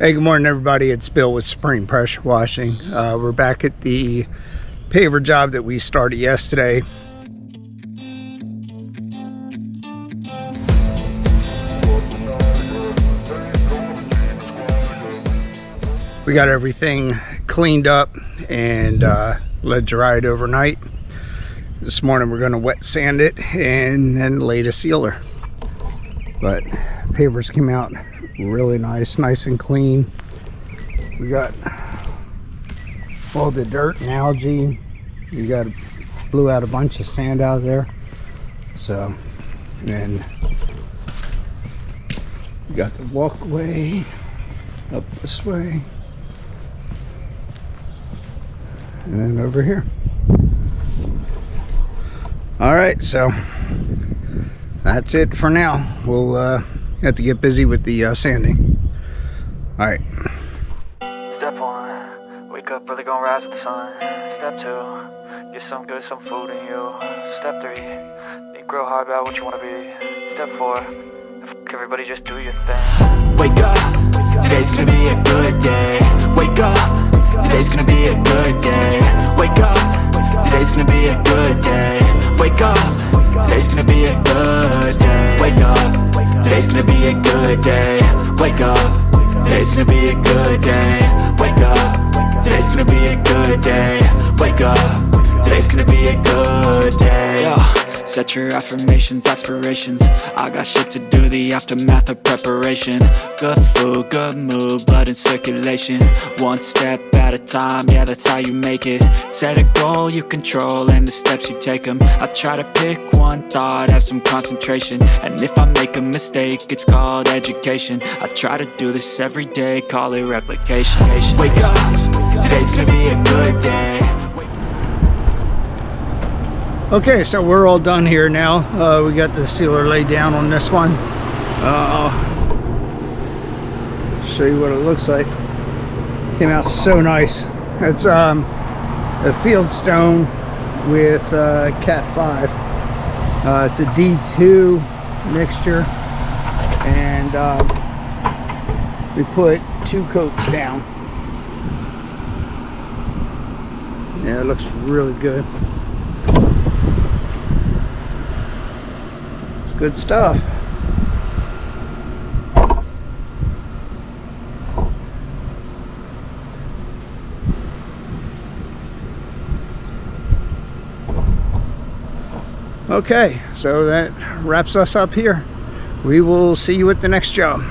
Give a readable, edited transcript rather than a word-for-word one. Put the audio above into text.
Hey, good morning everybody. It's Bill with Supreme Pressure Washing. We're back at the paver job that we started yesterday. We got everything cleaned up and let dry it overnight. This morning we're going to wet sand it and then lay the sealer. But pavers came out really nice and clean. We got all the dirt and algae. We blew out a bunch of sand out of there. So, and we got the walkway up this way and over here. All right, so that's it for now. We'll have to get busy with the sanding. All right. Step 1, wake up early, gonna rise with the sun. Step 2, get some good, some food in you. Step 3, think real hard about what you wanna be. Step 4, everybody just do your thing. Wake up, today's gonna be a good day. Wake up, today's gonna be a good day. Wake up, today's gonna be a good day. Wake up, today's gonna be a good day. Wake up, today's gonna be a good day. Wake up, today's gonna be a good day. Wake up, today's gonna be a good day. Wake up, today's gonna be a good day. Yo, set your affirmations, aspirations. I got shit to do, the aftermath of preparation. Good food, good mood, blood in circulation. One step at a time, yeah, that's how you make it. Set a goal you control and the steps you take them. I try to pick one thought, have some concentration. And if I make a mistake, it's called education. I try to do this every day, call it replication. Wake up, today's gonna be a good day. Okay, so we're all done here now. We got the sealer laid down on this one. Show you what it looks like. Came out so nice. It's a field stone with Cat 5. It's a D2 mixture, and we put 2 coats down. Yeah, it looks really good. It's good stuff. Okay, so that wraps us up here. We will see you at the next job.